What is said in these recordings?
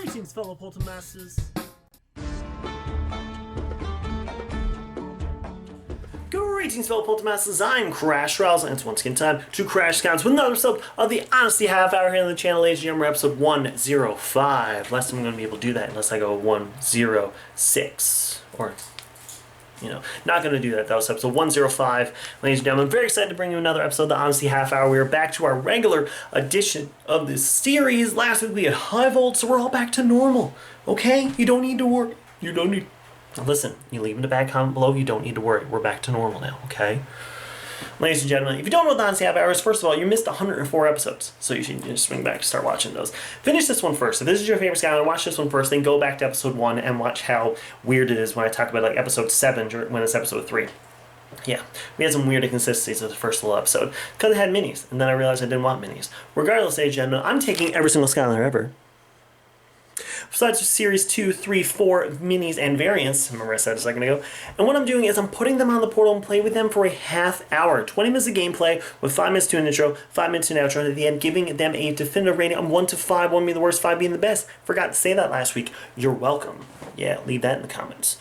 Greetings, fellow Poltermasters. Greetings, fellow Poltermasters. I'm Crash Rowsell, and it's once again time to crash counts with another episode of the Honesty Half Hour here on the channel. Ladies and gentlemen, we're episode 105. Last time I'm going to be able to do that unless I go 106. Or, you know, not going to do that. That was episode 105. Ladies and gentlemen, I'm very excited to bring you another episode of the Honesty Half Hour. We are back to our regular edition of this series. Last week we had high volts, so we're all back to normal. Okay? You don't need to worry. You don't need... Listen, you leave in the bad comment below, you don't need to worry. We're back to normal now, okay? Ladies and gentlemen, if you don't know what the Honesty Half Hour is, first of all, you missed 104 episodes, so you should just swing back and start watching those. Finish this one first. If this is your favorite Skylander, watch this one first, then go back to episode 1 and watch how weird it is when I talk about like episode 7 when it's episode 3. Yeah, we had some weird inconsistencies with the first little episode, because it had minis, and then I realized I didn't want minis. Regardless, ladies and gentlemen, I'm taking every single Skylander ever. Besides Series 2, 3, 4 minis and variants, remember I said a second ago, and what I'm doing is I'm putting them on the portal and play with them for a half hour. 20 minutes of gameplay with 5 minutes to an intro, 5 minutes to an outro, and at the end giving them a definitive rating on 1 to 5, 1 being the worst, 5 being the best. Forgot to say that last week. You're welcome. Yeah, leave that in the comments.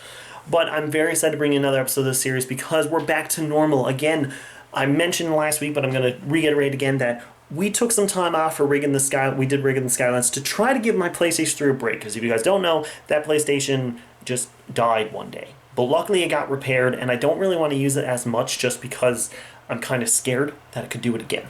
But I'm very excited to bring you another episode of this series because we're back to normal. Again, I mentioned last week, but I'm going to reiterate again that we took some time off for rigging the Skylanders to try to give my PlayStation 3 a break, because if you guys don't know, that PlayStation just died one day. But luckily it got repaired, and I don't really want to use it as much just because I'm kind of scared that it could do it again.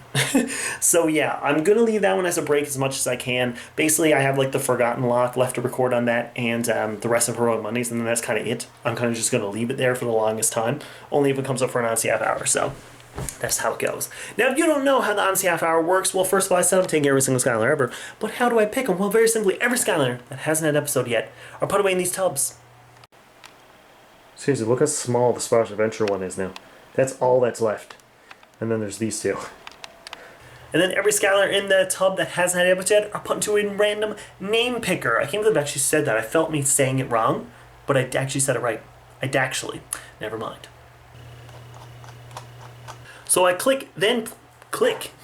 So yeah, I'm going to leave that one as a break as much as I can. Basically, I have like the Forgotten Lock left to record on that, and the rest of Heroic Mondays, and then that's kind of it. I'm kind of just going to leave it there for the longest time, only if it comes up for an Honesty Half Hour, so... that's how it goes. Now, if you don't know how the Honesty Half Hour works, well, first of all, I said I'm taking every single Skylander ever, but how do I pick them? Well, very simply, every Skylander that hasn't had an episode yet are put away in these tubs. Seriously, look how small the Splash Adventure one is now. That's all that's left. And then there's these two. And then every Skylander in the tub that hasn't had an episode yet are put into a random name picker. I can't believe I actually said that. I felt me saying it wrong, but I actually said it right. I'd actually. Never mind. So I click,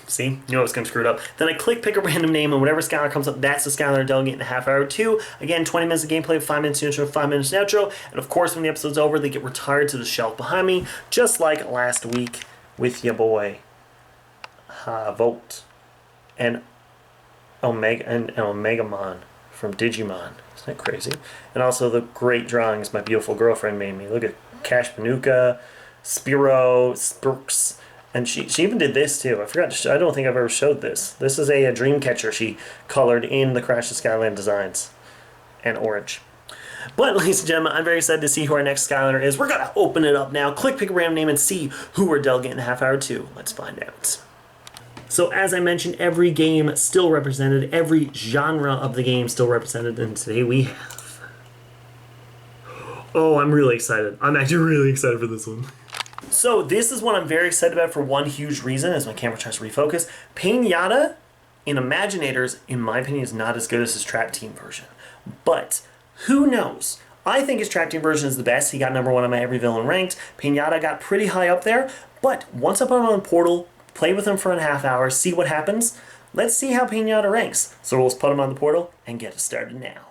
see, you know it's going to screw it up. Then I click pick a random name, and whatever Skylander comes up, that's the Skylander delegate in a half hour too. Again, 20 minutes of gameplay, 5 minutes intro, 5 minutes outro, and of course when the episode's over, they get retired to the shelf behind me, just like last week with your boy, Volt, and Omegamon from Digimon. Isn't that crazy? And also the great drawings my beautiful girlfriend made me. Look at Cash Panuka, Spiro, Spurks. And she even did this too. I forgot. I don't think I've ever showed this. This is a Dreamcatcher she colored in the Crash to Skyland designs. And orange. But, ladies and gentlemen, I'm very excited to see who our next Skylander is. We're going to open it up now. Click pick a random name and see who we're delegating in half hour 2. Let's find out. So, as I mentioned, every game still represented. Every genre of the game still represented. And today we have... Oh, I'm really excited. I'm actually really excited for this one. So this is one I'm very excited about for one huge reason, as my camera tries to refocus. Pain-Yatta in Imaginators, in my opinion, is not as good as his Trap Team version. But who knows? I think his Trap Team version is the best. He got #1 on my Every Villain Ranked. Pain-Yatta got pretty high up there. But once I put him on the portal, play with him for a half hour, see what happens. Let's see how Pain-Yatta ranks. So we'll put him on the portal and get it started now.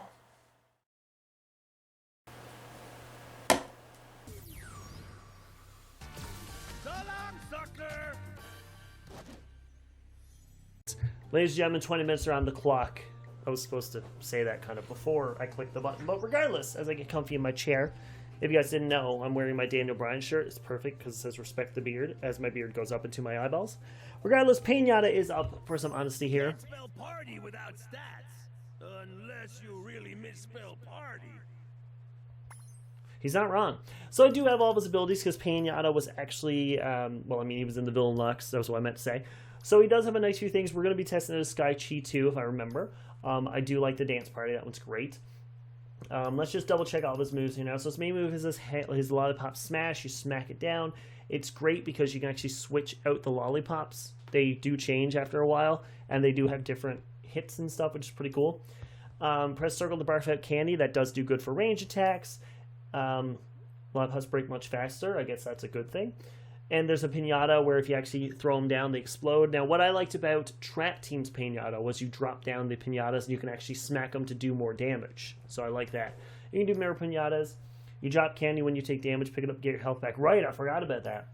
Ladies and gentlemen, 20 minutes are on the clock. I was supposed to say that kind of before I clicked the button, but regardless, as I get comfy in my chair, if you guys didn't know, I'm wearing my Daniel Bryan shirt. It's perfect because it says respect the beard, as my beard goes up into my eyeballs. Regardless, Pain-Yatta is up for some honesty here. Spell party without stats, unless you really misspell party. He's not wrong. So I do have all of his abilities because Pain-Yatta was actually, well, I mean, he was in the Villain Lux. That was what I meant to say. So he does have a nice few things. We're going to be testing it as Sky Chi too, if I remember. I do like the dance party. That one's great. Let's just double check all of his moves here now. So his main move is his lollipop smash. You smack it down. It's great because you can actually switch out the lollipops. They do change after a while, and they do have different hits and stuff, which is pretty cool. Press circle to barf out candy. That does do good for range attacks. Lollipops break much faster. I guess that's a good thing. And there's a Pinata where if you actually throw them down, they explode. Now, what I liked about Trap Team's Pain-Yatta was you drop down the Pinatas and you can actually smack them to do more damage. So I like that. You can do mirror Pinatas. You drop candy when you take damage, pick it up, get your health back. Right, I forgot about that.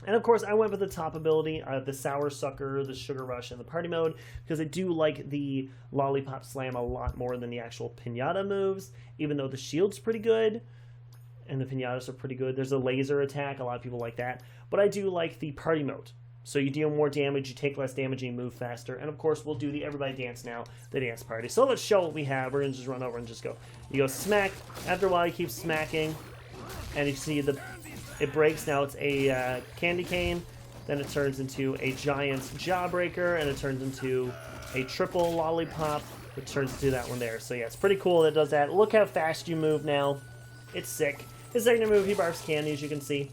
And of course, I went with the top ability, the Sour Sucker, the Sugar Rush, and the Party Mode, because I do like the Lollipop Slam a lot more than the actual Pinata moves, even though the shield's pretty good, and the Pinatas are pretty good. There's a laser attack, a lot of people like that, but I do like the Party Mode. So you deal more damage, you take less damage, and you move faster. And of course, we'll do the Everybody Dance now, the Dance Party. So let's show what we have. We're going to just run over and just go. You go smack. After a while, you keep smacking, and you see it breaks. Now it's a candy cane, then it turns into a giant jawbreaker, and it turns into a triple lollipop, which turns into that one there. So yeah, it's pretty cool that it does that. Look how fast you move now. It's sick. His second move, he barfs candy, as you can see.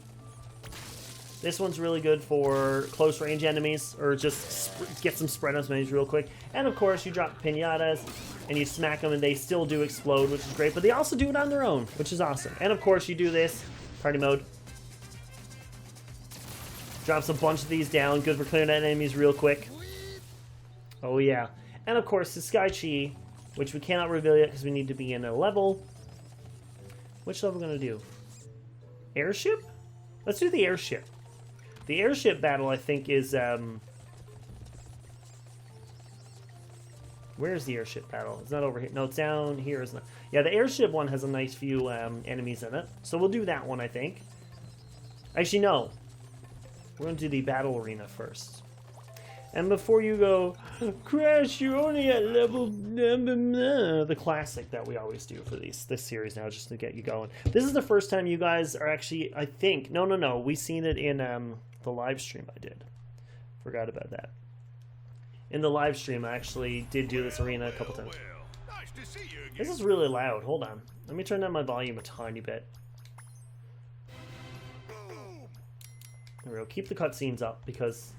This one's really good for close range enemies, or just get some spread on some enemies real quick. And of course, you drop Pinatas, and you smack them, and they still do explode, which is great. But they also do it on their own, which is awesome. And of course, you do this, Party Mode. Drops a bunch of these down, good for clearing out enemies real quick. Oh yeah. And of course, the Sky Chi, which we cannot reveal yet because we need to be in a level. Which level are we going to do? Airship? Let's do the airship. The airship battle, I think, is... Where's the airship battle? It's not over here. No, it's down here, isn't it? Yeah, the airship one has a nice few enemies in it. So we'll do that one, I think. Actually, no. We're going to do the battle arena first. And before you go, Crash, you're only at level... The classic that we always do for this series now, just to get you going. This is the first time you guys are actually, I think... No. We seen it in the live stream I did. Forgot about that. In the live stream, I actually did do this arena a couple times. This is really loud. Hold on. Let me turn down my volume a tiny bit. There we go. Keep the cutscenes up because...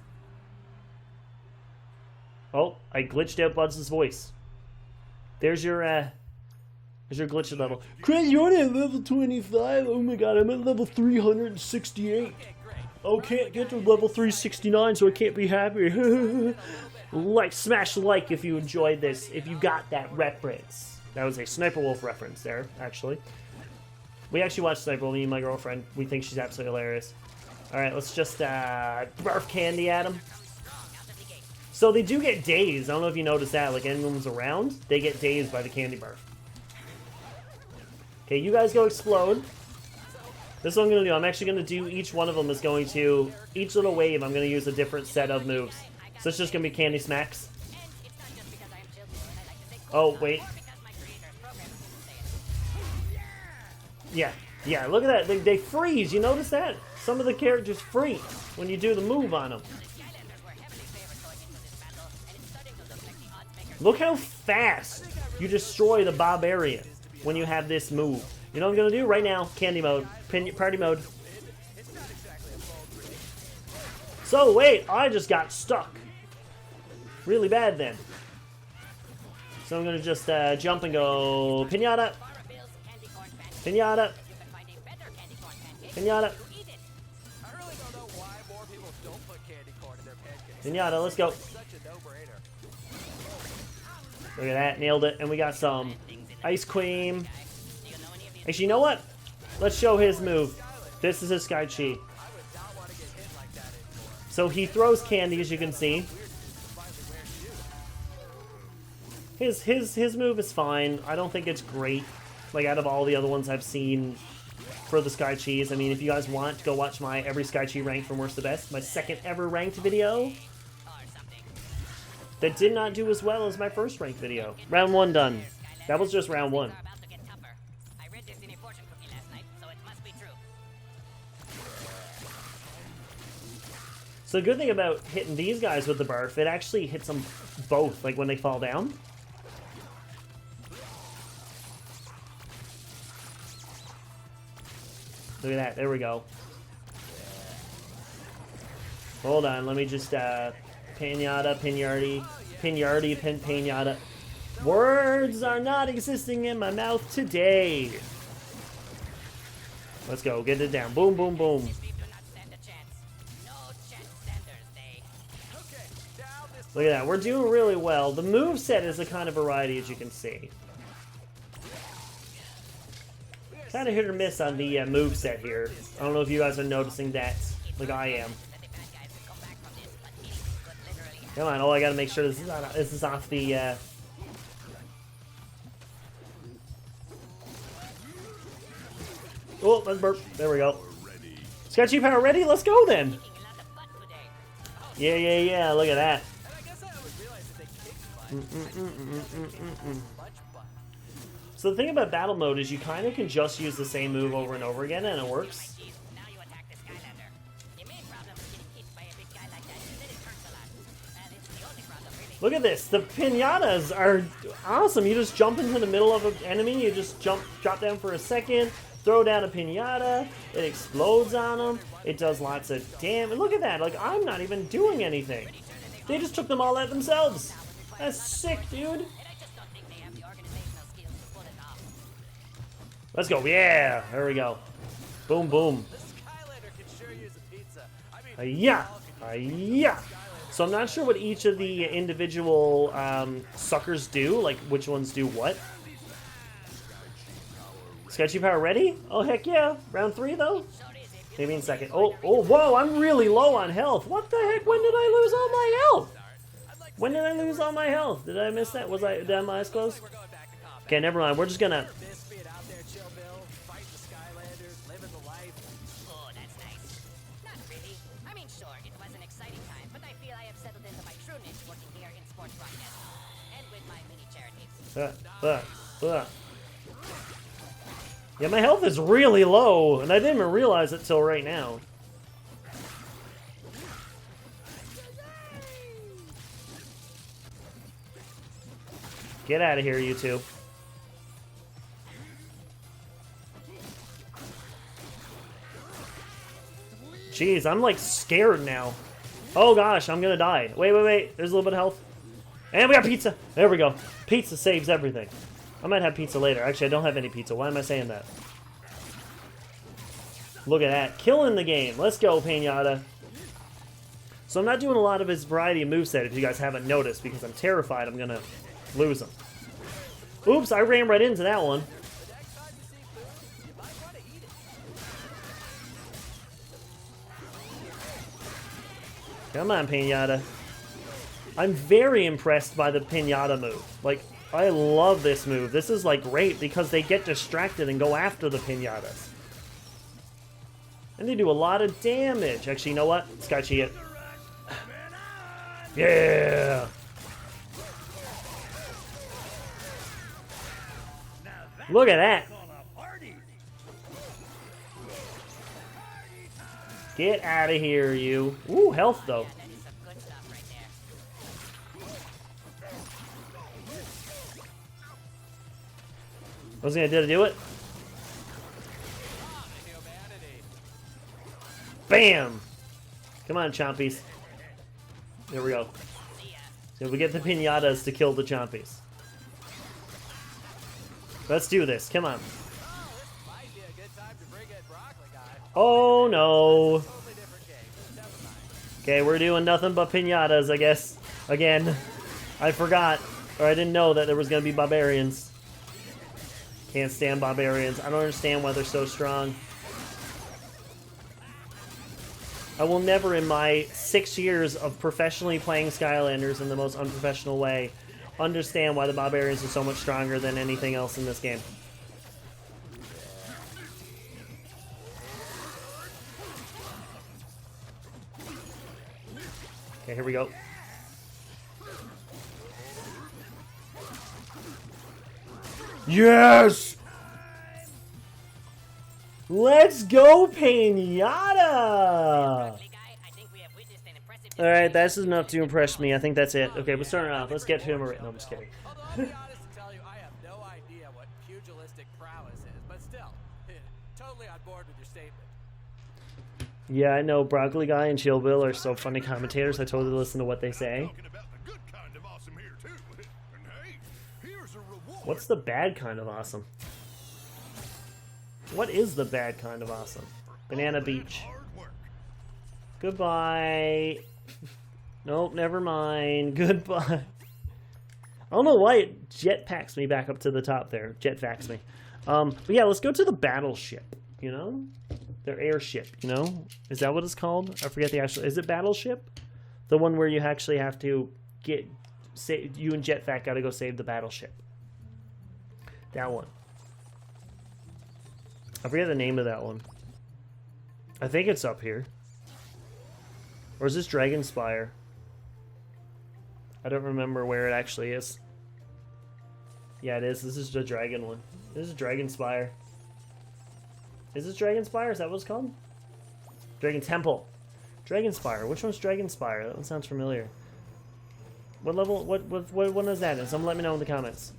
Oh, I glitched out Buds' voice. There's your glitched level. Chris, you're only at level 25? Oh my god, I'm at level 368. Oh, can't get to level 369, so I can't be happy. Smash like if you enjoyed this, if you got that reference. That was a Sniper Wolf reference there, actually. We actually watched Sniper Wolf, me and my girlfriend. We think she's absolutely hilarious. Alright, let's just barf candy at him. So they do get dazed. I don't know if you noticed that. Like, anyone's around, they get dazed by the candy barf. Okay, you guys go explode. This is what I'm going to do. I'm actually going to do each one of them is going to... Each little wave, I'm going to use a different set of moves. So it's just going to be candy smacks. Oh, wait. Yeah, look at that. They freeze. You notice that? Some of the characters freeze when you do the move on them. Look how fast you destroy the Barbarian when you have this move. You know what I'm going to do? Right now, candy mode, party mode. So, wait, I just got stuck. Really bad then. So I'm going to just jump and go Pinata. Pinata. Pinata. Pinata, let's go. Look at that, nailed it. And we got some Ice Cream. Actually, you know what? Let's show his move. This is his Sky Chi. So he throws candy, as you can see. His move is fine. I don't think it's great. Like, out of all the other ones I've seen for the Sky Chis. I mean, if you guys want, go watch my Every Sky Chi Ranked from Worst to Best. My second ever ranked video. That did not do as well as my first ranked video. Round 1 done. That was just round 1. So the good thing about hitting these guys with the barf, it actually hits them both, like when they fall down. Look at that, there we go. Hold on, let me just, Pain-Yatta, Pain-Yatta. Words are not existing in my mouth today. Let's go, get it down. Boom, boom, boom. Look at that. We're doing really well. The moveset is a kind of variety, as you can see. Kind of hit or miss on the moveset here. I don't know if you guys are noticing that, like I am. Come on, oh, I gotta make sure this is off the, Oh, let's burp. There we go. Sketchy power ready? Let's go then. Yeah. Look at that. So the thing about battle mode is you kind of can just use the same move over and over again, and it works. Look at this. The pinatas are awesome. You just jump into the middle of an enemy. You just drop down for a second, throw down a pinata. It explodes on them. It does lots of damage. Look at that. Like, I'm not even doing anything. They just took them all out themselves. That's sick, dude. Let's go. Yeah. There we go. Boom, boom. Yeah. Yeah. So I'm not sure what each of the individual suckers do, like which ones do what. Sketchy power ready? Oh, heck yeah. Round 3, though? Maybe in second. Oh, whoa, I'm really low on health. What the heck? When did I lose all my health? When did I lose all my health? Did I miss that? Did I have my eyes closed? Okay, never mind. We're just gonna... Oh, that's nice. Not really. I mean, sure, it was an exciting time, but I feel I have settled into my true niche working here in sports broadcasting. And with my mini charities. Yeah, my health is really low, and I didn't even realize it till right now. Get out of here, you two. Jeez, I'm like scared now. Oh gosh, I'm gonna die. Wait. There's a little bit of health. And we got pizza. There we go. Pizza saves everything. I might have pizza later. Actually, I don't have any pizza. Why am I saying that? Look at that. Killing the game. Let's go, Pain-Yatta. So I'm not doing a lot of his variety of moveset, if you guys haven't noticed, because I'm terrified I'm going to lose him. Oops, I ran right into that one. Come on, Pain-Yatta. I'm very impressed by the Pinata move. Like, I love this move. This is, like, great because they get distracted and go after the pinatas. And they do a lot of damage. Actually, you know what? Sketchy it. Yeah! Look at that! Get out of here, you. Ooh, health, though. What's he gonna do it? Bam! Come on, Chompies. There we go. So we get the pinatas to kill the Chompies. Let's do this. Come on. Oh no. Okay, we're doing nothing but pinatas, I guess. Again. I forgot. Or I didn't know that there was gonna be barbarians. Can't stand barbarians. I don't understand why they're so strong. I will never, in my 6 years of professionally playing Skylanders in the most unprofessional way, understand why the barbarians are so much stronger than anything else in this game. Okay, here we go. Yes! Let's go, Pain-Yatta! Alright, that's enough to impress me. I think that's it. Okay, we're starting off. Let's get to him. No, I'm just kidding. Although, to be honest to tell you, I have no idea what pugilistic prowess is, but still, totally on board with your statement. Yeah, I know. Broccoli Guy and Chill Bill are so funny commentators. I totally listen to what they say. What's the bad kind of awesome? What is the bad kind of awesome? Banana Beach. Goodbye. Nope, never mind. Goodbye. I don't know why it jetpacks me back up to the top there. Jetpacks me. But yeah, let's go to the battleship, you know? Their airship, you know? Is that what it's called? I forget the actual... Is it battleship? The one where you actually have to get... you and Jetpack gotta go save the battleship. That one. I forget the name of that one. I think it's up here. Or is this Dragon Spire? I don't remember where it actually is. Yeah, it is. This is the dragon one. This is Dragon Spire. Is this Dragon Spire? Is that what it's called? Dragon Temple. Dragon Spire. Which one's Dragon Spire? That one sounds familiar. What level? What one is that? Someone let me know in the comments.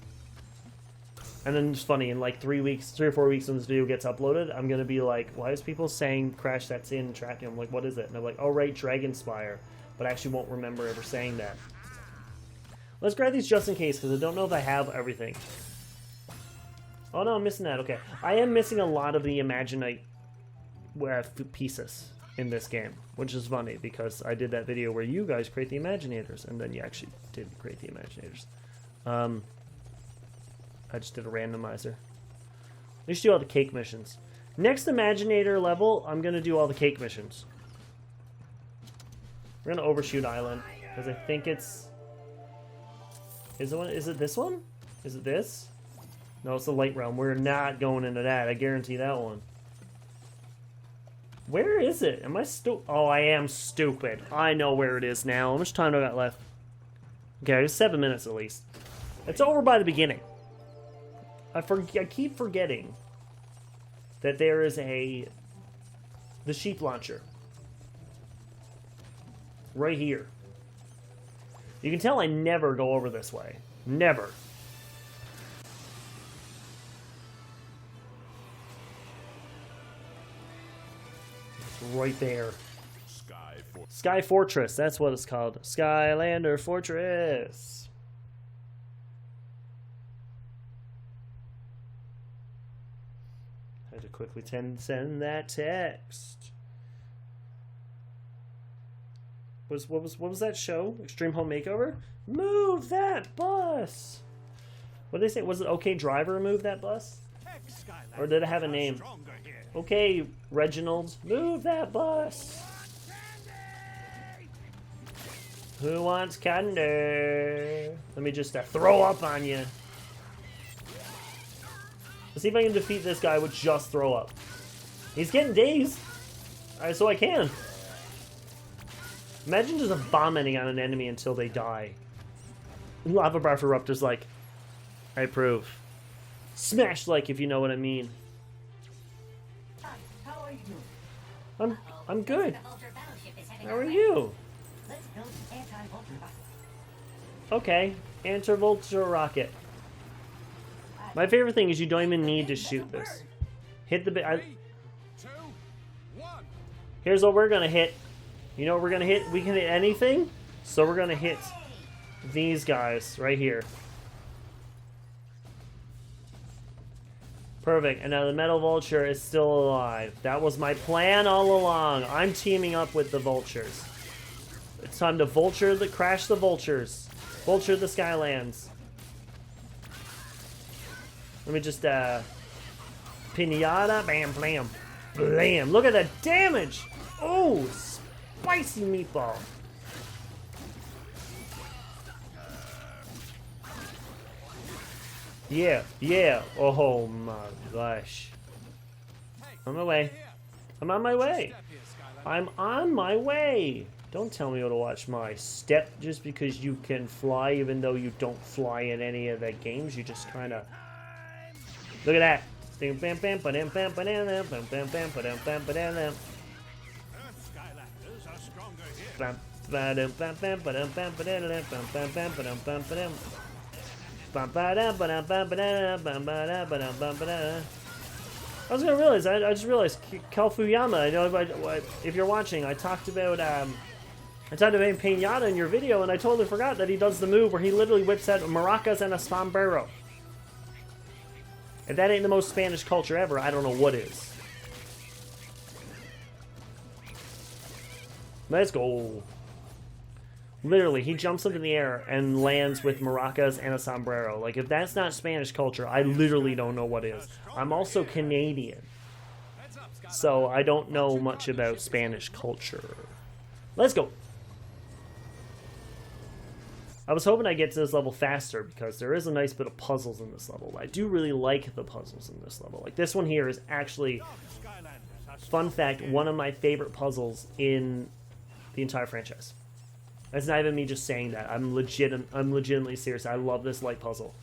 And then it's funny, in like 3 or 4 weeks when this video gets uploaded, I'm gonna be like, why is people saying Crash That's in Tracking? I'm like, what is it? And I'm like, oh right, Dragon Spire. But I actually won't remember ever saying that. Let's grab these just in case, because I don't know if I have everything. Oh no, I'm missing that. Okay. I am missing a lot of the Imaginate pieces in this game, which is funny, because I did that video where you guys create the Imaginators, and then you actually did create the Imaginators. I just did a randomizer. We should do all the cake missions. Next Imaginator level, I'm going to do all the cake missions. We're going to overshoot Island, because I think it's... Is it this one? Is it this? No, it's the light realm. We're not going into that. I guarantee that one. Where is it? Am I stupid? Oh, I am stupid. I know where it is now. How much time do I got left? Okay, 7 minutes at least. It's over by the beginning. I keep forgetting that there is the sheep launcher. Right here. You can tell I never go over this way. Never. It's right there. Sky Fortress, that's what it's called. Skylander Fortress. Had to quickly send that text. What was that show? Extreme Home Makeover? Move that bus! What did they say? Was it OK Driver move that bus? Or did it have a name? Okay, Reginald, move that bus! Who wants candy? Let me just throw up on you. Let's see if I can defeat this guy with just throw up. He's getting dazed. Alright, so I can. Imagine just vomiting on an enemy until they die. Lava Barf Eruptor's like, I approve. Smash like if you know what I mean. How are you doing? I'm good. How are you? Let's build an anti-vulture rocket. Okay, anti-vulture rocket. My favorite thing is you don't even need to shoot this. Hit the bit. 3, 2, 1. Here's what we're gonna hit. You know what we're gonna hit? We can hit anything, so we're gonna hit these guys right here. Perfect. And now the metal vulture is still alive. That was my plan all along. I'm teaming up with the vultures. It's time to crash the vultures. Vulture the Skylands. Let me just, Pinata, bam, blam, blam. Look at the damage! Oh, spicy meatball. Yeah, yeah. Oh my gosh. On my way. I'm on my way. I'm on my way. Don't tell me how to watch my step just because you can fly, even though you don't fly in any of the games. You just kind of... Look at that. Skylanders are stronger here. I was gonna realize, I just realized Kalfuyama. I know, if you're watching, I talked about Pain-Yatta in your video, and I totally forgot that he does the move where he literally whips out maracas and a sombrero. If that ain't the most Spanish culture ever, I don't know what is. Let's go. Literally, he jumps up in the air and lands with maracas and a sombrero. Like, if that's not Spanish culture, I literally don't know what is. I'm also Canadian, so I don't know much about Spanish culture. Let's go. I was hoping I'd get to this level faster because there is a nice bit of puzzles in this level. I do really like the puzzles in this level. Like, this one here is actually, fun fact, one of my favorite puzzles in the entire franchise. That's not even me just saying that. I'm legitimately serious. I love this light puzzle.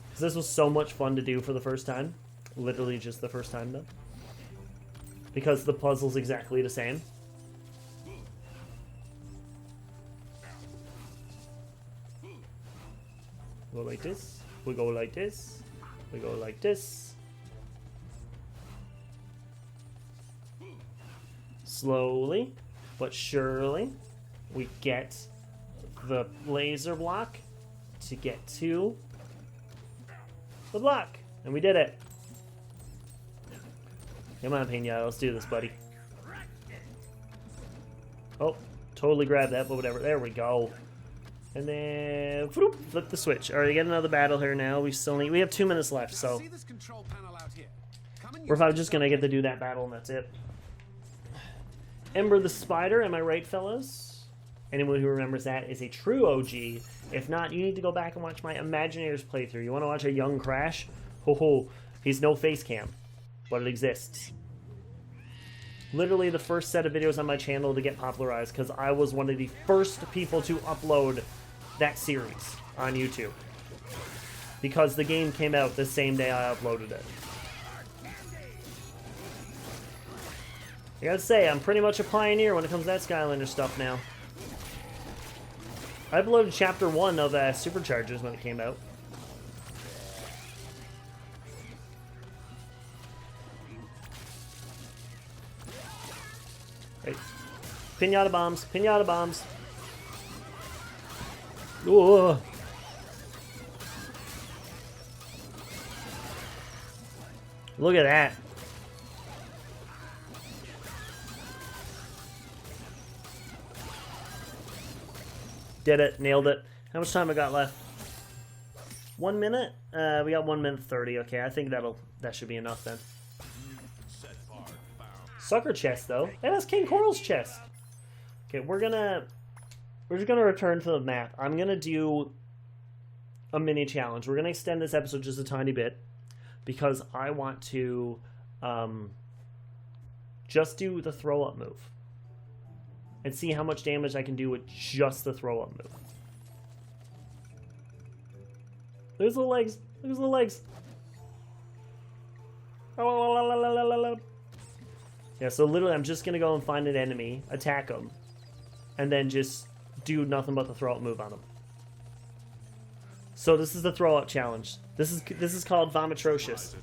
Because this was so much fun to do for the first time. Literally just the first time, though. Because the puzzle's exactly the same. Go like this. We go like this. We go like this. Slowly, but surely, we get the laser block to get to the block. And we did it. Come on, Pinata, let's do this, buddy. Oh, totally grabbed that, but whatever. There we go. And then flip the switch. All right, get another battle here now. We have 2 minutes left, so we're probably just gonna get to do that battle and that's it. Ember the Spider, am I right, fellas? Anyone who remembers that is a true OG. If not, you need to go back and watch my Imaginators playthrough. You want to watch a young Crash? Ho ho, he's no face cam, but it exists. Literally the first set of videos on my channel to get popularized because I was one of the first people to upload that series on YouTube. Because the game came out the same day I uploaded it. I gotta say, I'm pretty much a pioneer when it comes to that Skylander stuff now. I uploaded Chapter 1 of Superchargers when it came out. Hey. Pinata bombs, Pinata bombs. Ooh. Look at that. Did it, nailed it. How much time I got left? 1 minute? We got 1 minute 30. Okay, I think that should be enough then. Sucker chest though. Hey, that's King Coral's chest. Okay, we're just gonna return to the map. I'm gonna do a mini challenge. We're gonna extend this episode just a tiny bit because I want to just do the throw up move and see how much damage I can do with just the throw up move. There's the legs. There's the legs. Yeah, so literally I'm just gonna go and find an enemy, attack them, and then just do nothing but the throw up move on them. So this is the throw up challenge. This is called Vomitrocious.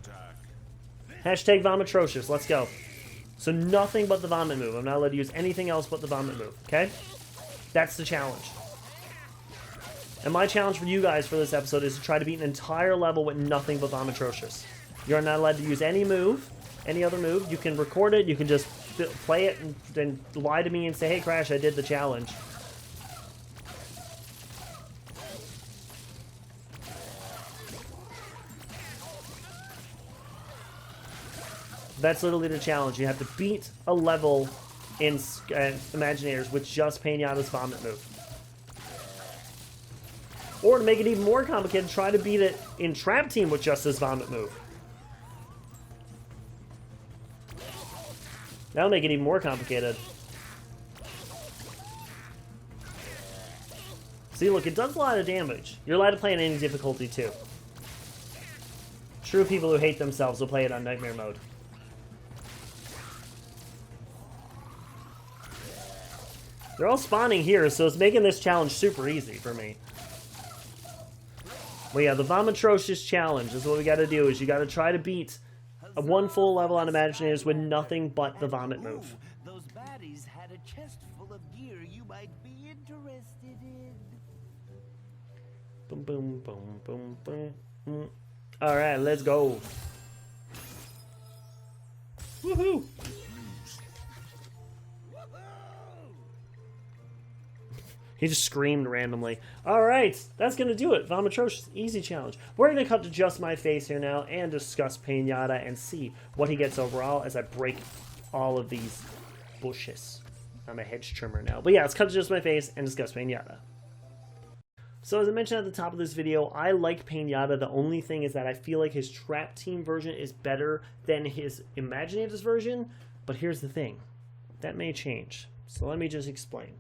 Hashtag Vomitrocious, let's go. So nothing but the vomit move. I'm not allowed to use anything else but the vomit move, okay? That's the challenge. And my challenge for you guys for this episode is to try to beat an entire level with nothing but Vomitrocious. You're not allowed to use any move, any other move. You can record it, you can just play it and then lie to me and say, hey Crash, I did the challenge. That's literally the challenge. You have to beat a level in Imaginators with just Pain-Yatta's vomit move. Or to make it even more complicated, try to beat it in Trap Team with just his vomit move. That'll make it even more complicated. See, look, it does a lot of damage. You're allowed to play in any difficulty, too. True people who hate themselves will play it on Nightmare Mode. They're all spawning here, so it's making this challenge super easy for me. Well, yeah, the Vomitrocious challenge is what we gotta do, is you gotta try to beat one full level on Imaginators with nothing but the vomit move. Those baddies had a chest full of gear you might be interested in. Boom, boom, boom, boom, boom, boom. Alright, let's go. Woohoo! He just screamed randomly. All right, that's going to do it. Atrocious, easy challenge. We're going to cut to just my face here now and discuss Pain-Yatta and see what he gets overall as I break all of these bushes. I'm a hedge trimmer now. But yeah, let's cut to just my face and discuss Pain-Yatta. So as I mentioned at the top of this video, I like Pain-Yatta. The only thing is that I feel like his Trap Team version is better than his Imaginators version. But here's the thing. That may change. So let me just explain.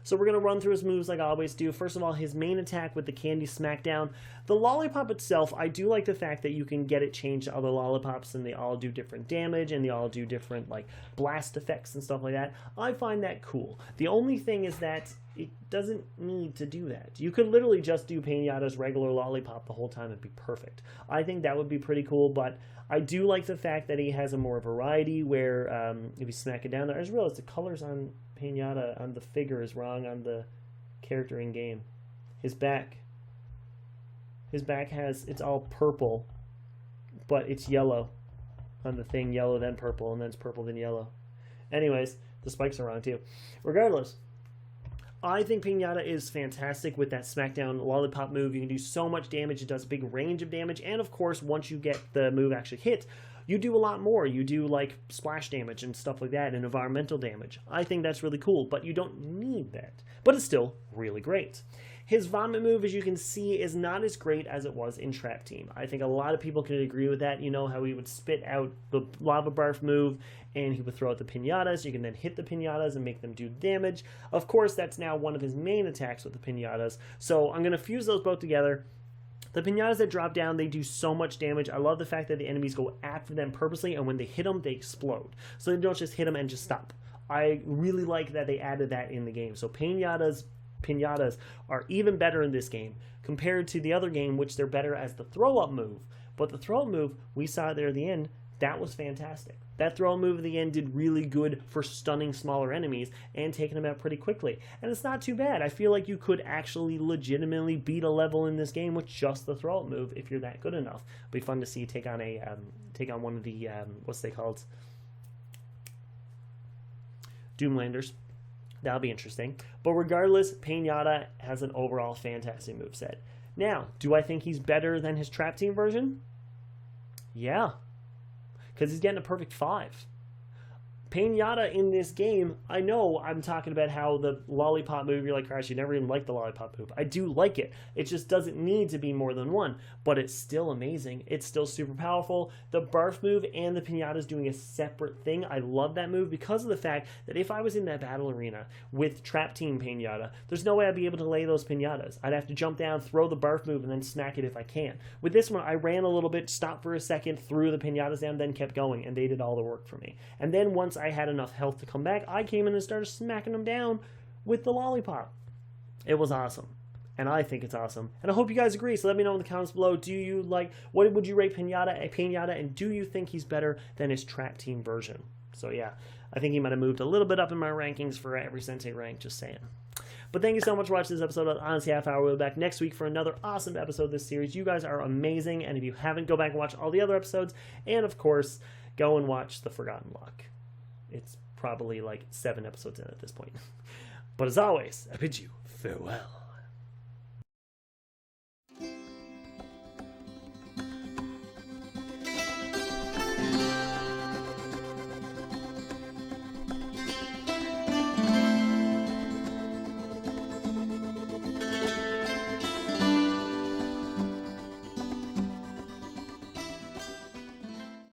So we're going to run through his moves like I always do. First of all, his main attack with the Candy Smackdown. The Lollipop itself, I do like the fact that you can get it changed to other Lollipops and they all do different damage and they all do different like blast effects and stuff like that. I find that cool. The only thing is that it doesn't need to do that. You could literally just do Pain-Yatta's regular Lollipop the whole time and be perfect. I think that would be pretty cool, but I do like the fact that he has a more variety where if you smack it down there, I just realized the colors on Pain-Yatta on the figure is wrong on the character in game. His back has, it's all purple, but it's yellow on the thing, yellow then purple, and then it's purple then yellow. Anyways, the spikes are wrong too. Regardless, I think Pinata is fantastic with that Smackdown Lollipop move. You can do so much damage. It does a big range of damage. And, of course, once you get the move actually hit, you do a lot more. You do, like, splash damage and stuff like that and environmental damage. I think that's really cool, but you don't need that. But it's still really great. His vomit move, as you can see, is not as great as it was in Trap Team. I think a lot of people can agree with that. You know how he would spit out the lava barf move and he would throw out the pinatas. You can then hit the pinatas and make them do damage. Of course, that's now one of his main attacks with the pinatas. So I'm going to fuse those both together. The pinatas that drop down, they do so much damage. I love the fact that the enemies go after them purposely, and when they hit them, they explode. So they don't just hit them and just stop. I really like that they added that in the game. So pinatas are even better in this game compared to the other game, which they're better as the throw-up move. But the throw-up move, we saw there at the end, that was fantastic. That throw-up move at the end did really good for stunning smaller enemies and taking them out pretty quickly. And it's not too bad. I feel like you could actually legitimately beat a level in this game with just the throw-up move if you're that good enough. It'd be fun to see take on one of the what's they called? Doomlanders. That'll be interesting. But regardless, Pain-Yatta has an overall fantastic moveset. Now, do I think he's better than his Trap Team version? Yeah. Because he's getting a perfect 5. Pain-Yatta in this game, I know I'm talking about how the lollipop move, you're like, Crash, you never even liked the lollipop move. I do like it. It just doesn't need to be more than one. But it's still amazing. It's still super powerful. The barf move and the Pinata's doing a separate thing. I love that move because of the fact that if I was in that battle arena with Trap Team Pain-Yatta, there's no way I'd be able to lay those Pinatas. I'd have to jump down, throw the barf move, and then smack it if I can. With this one, I ran a little bit, stopped for a second, threw the Pinatas down, then kept going, and they did all the work for me. And then once I had enough health to come back, I came in and started smacking them down with the lollipop. It was awesome. And I think it's awesome. And I hope you guys agree. So let me know in the comments below. Do you like, what would you rate Pain-Yatta, and do you think he's better than his Trap Team version? So yeah, I think he might have moved a little bit up in my rankings for every Sensei rank, just saying. But thank you so much for watching this episode of Honesty Half Hour. We'll be back next week for another awesome episode of this series. You guys are amazing. And if you haven't, go back and watch all the other episodes. And of course, go and watch The Forgotten Lock. It's probably like 7 episodes in at this point. But as always, I bid you farewell.